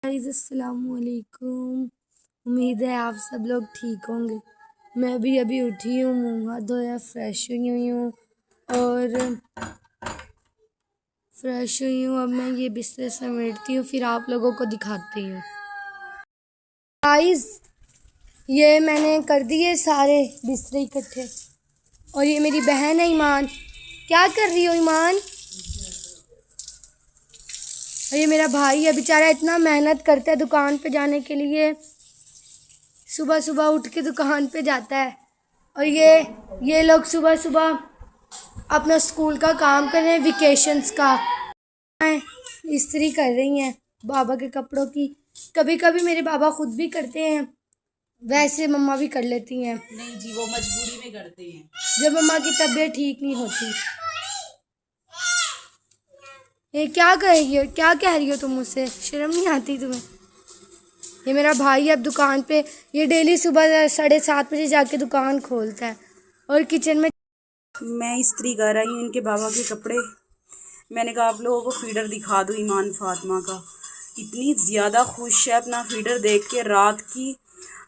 Guys अस्सलामुअलैकुम। उम्मीद है आप सब लोग ठीक होंगे। मैं भी अभी उठी हूँ, मुँह हाथ धोया, फ्रेश हुई हूँ अब मैं ये बिस्तर समेटती हूँ, फिर आप लोगों को दिखाती हूँ। गाइस ये मैंने कर दिए सारे बिस्तर इकट्ठे, और ये मेरी बहन है ईमान। क्या कर रही हो ईमान? और ये मेरा भाई है, बेचारा इतना मेहनत करता है दुकान पे जाने के लिए, सुबह सुबह उठ के दुकान पे जाता है। और ये लोग सुबह सुबह अपना स्कूल का काम कर रहे हैं, वेकेशंस का इस्त्री कर रही हैं बाबा के कपड़ों की। कभी कभी मेरे बाबा खुद भी करते हैं, वैसे मम्मा भी कर लेती हैं। नहीं जी, वो मजबूरी में करते हैं जब मम्मा की तबीयत ठीक नहीं होती। ये क्या कह रही हो तुम मुझसे? शर्म नहीं आती तुम्हें? ये मेरा भाई अब दुकान पे, ये डेली सुबह 7:30 बजे जाके दुकान खोलता है। और किचन में मैं इस्त्री कर रही हूँ इनके बाबा के कपड़े। मैंने कहा आप लोगों को फीडर दिखा दूँ ईमान फातिमा का। इतनी ज़्यादा खुश है अपना फीडर देख के।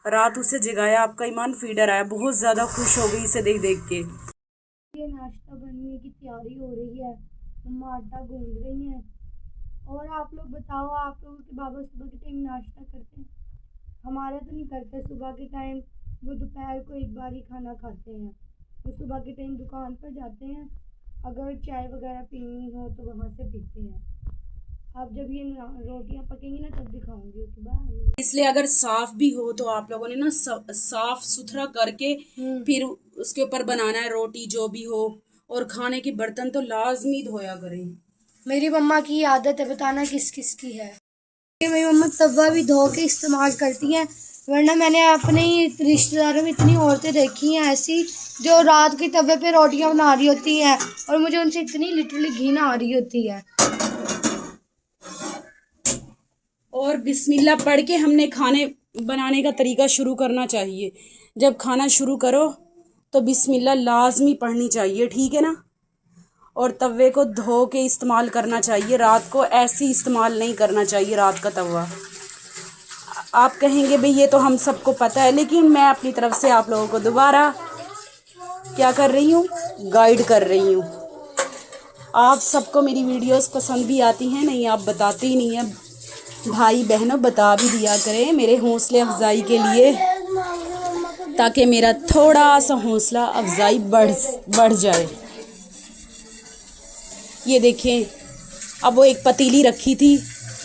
रात उसे जगाया, आपका ईमान फीडर आया, बहुत ज़्यादा खुश हो गई इसे देख देख के। ये नाश्ता बनने की तैयारी हो रही है, मम्मा आटा गूंद रही हैं। और आप लोग बताओ, आप लोगों के बाबा सुबह के टाइम नाश्ता करते हैं? हमारे तो नहीं करते सुबह के टाइम, वो दोपहर को एक बार ही खाना खाते हैं। वो सुबह के टाइम दुकान पर जाते हैं, अगर चाय वगैरह पीनी हो तो वहाँ से पीते हैं। अब जब ये रोटियां पकेंगी ना तब दिखाऊंगी सुबह। इसलिए अगर साफ भी हो तो आप लोगों ने ना साफ सुथरा करके फिर उसके ऊपर बनाना है रोटी जो भी हो। और खाने के बर्तन तो लाजमी धोया करें। मेरी मम्मा की आदत है बताना किस किस की है। मेरी मम्मा तवा भी धो के इस्तेमाल करती हैं, वरना मैंने अपने ही रिश्तेदारों में इतनी औरतें देखी हैं ऐसी जो रात के तवे पे रोटियां बना रही होती हैं, और मुझे उनसे इतनी लिटरली घिन आ रही होती है। और बिस्मिल्लाह पढ़ के हमने खाने बनाने का तरीका शुरू करना चाहिए। जब खाना शुरू करो तो बिस्मिल्लाह लाजमी पढ़नी चाहिए, ठीक है ना। और तवे को धो के इस्तेमाल करना चाहिए, रात को ऐसे इस्तेमाल नहीं करना चाहिए रात का तवा। आप कहेंगे भाई ये तो हम सबको पता है, लेकिन मैं अपनी तरफ से आप लोगों को दोबारा क्या कर रही हूँ, गाइड कर रही हूँ। आप सबको मेरी वीडियोस पसंद भी आती हैं, नहीं आप बताते ही नहीं हैं। भाई बहनों बता भी दिया करें मेरे हौसले अफजाई के लिए, ताकि मेरा थोड़ा सा हौसला अफजाई बढ़ जाए। ये देखें, अब वो एक पतीली रखी थी,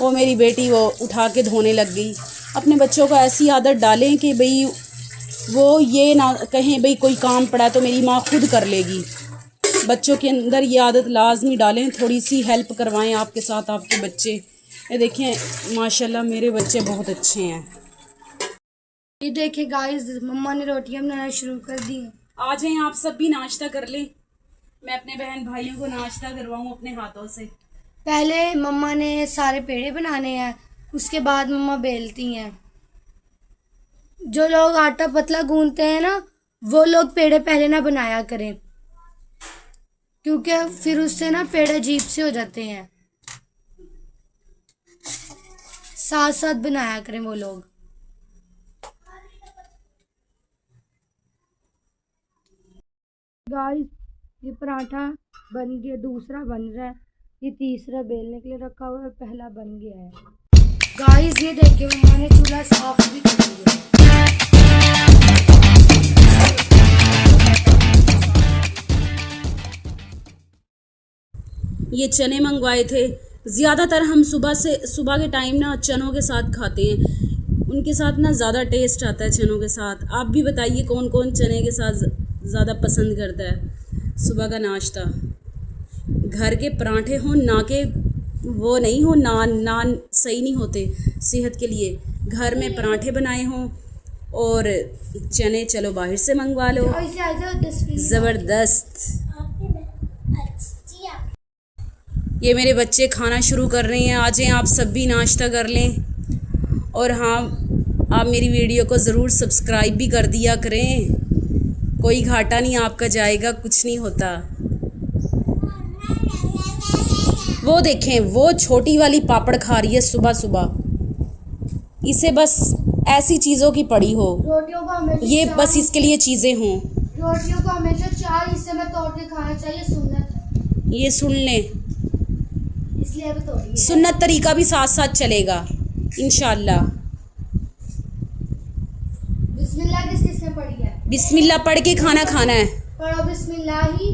वो मेरी बेटी वो उठा के धोने लग गई। अपने बच्चों को ऐसी आदत डालें कि भाई वो ये ना कहें भाई कोई काम पड़ा तो मेरी माँ खुद कर लेगी। बच्चों के अंदर ये आदत लाजमी डालें, थोड़ी सी हेल्प करवाएं आपके साथ आपके बच्चे। ये देखें माशाल्लाह मेरे बच्चे बहुत अच्छे हैं। ये देखिए गाइस, मम्मा ने रोटियां बनाना शुरू कर दी। आ जाएं आप सब भी नाश्ता कर लें, मैं अपने बहन भाइयों को नाश्ता करवाऊँ अपने हाथों से। पहले मम्मा ने सारे पेड़े बनाने हैं, उसके बाद मम्मा बेलती हैं। जो लोग आटा पतला गूंथते हैं ना, वो लोग पेड़े पहले ना बनाया करें, क्योंकि फिर उससे ना पेड़े अजीब से हो जाते हैं। साथ साथ बनाया करें वो लोग। गाइस ये पराठा बन गया, दूसरा बन रहा है, ये तीसरा बेलने के लिए रखा हुआ है और पहला बन गया है। गाइस ये देखिए मम्मा ने चूल्हा साफ भी कर दिया। ये चने मंगवाए थे। ज़्यादातर हम सुबह के टाइम ना चनों के साथ खाते हैं, उनके साथ ना ज़्यादा टेस्ट आता है चनों के साथ। आप भी बताइए कौन कौन चने के साथ ज़्यादा पसंद करता है सुबह का नाश्ता। घर के पराठे हों, ना के वो नहीं हो, नान सही नहीं होते सेहत के लिए। घर में पराठे बनाए हों और चने चलो बाहर से मंगवा लो, ज़बरदस्त। ये मेरे बच्चे खाना शुरू कर रहे हैं, आ जाएं आप सब भी नाश्ता कर लें। और हाँ, आप मेरी वीडियो को ज़रूर सब्सक्राइब भी कर दिया करें, कोई घाटा नहीं आपका जाएगा, कुछ नहीं होता। वो देखें वो छोटी वाली पापड़ खा रही है सुबह सुबह। इसे बस ऐसी चीज़ों की पड़ी हो, रोटियों को हमेशा ये बस इसके लिए चीज़ें हों। रोटियों को हमेशा 4 हिस्से में तोड़ के खाना चाहिए, सुन्नत है। ये सुन लें, इसलिए अभी तोड़ी है। सुन्नत तरीका भी साथ साथ चलेगा इंशाल्लाह। बिस्मिल्लाह किस किस ने पढ़ी है? बिस्मिल्लाह पढ़ के खाना खाना है। पढ़ो बिस्मिल्लाह ही।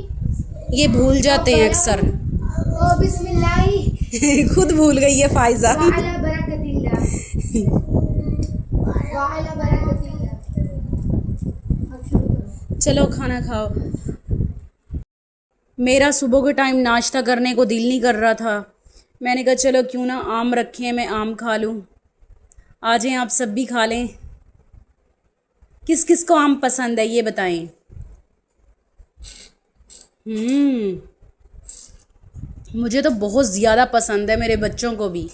ये भूल जाते हैं अक्सर। ओ बिस्मिल्लाह ही। खुद भूल गई है फायजा। वाला बरकतिल्लाह। वाला बरकतिल्लाह। अब शुरू करो। चलो खाना खाओ। मेरा सुबह के टाइम नाश्ता करने को दिल नहीं कर रहा था, मैंने कहा चलो क्यों ना आम रखे हैं, मैं आम खा लूँ। आ जाएं आप सब भी खा लें। किस किस को आम पसंद है ये बताएं। मुझे तो बहुत ज़्यादा पसंद है, मेरे बच्चों को भी।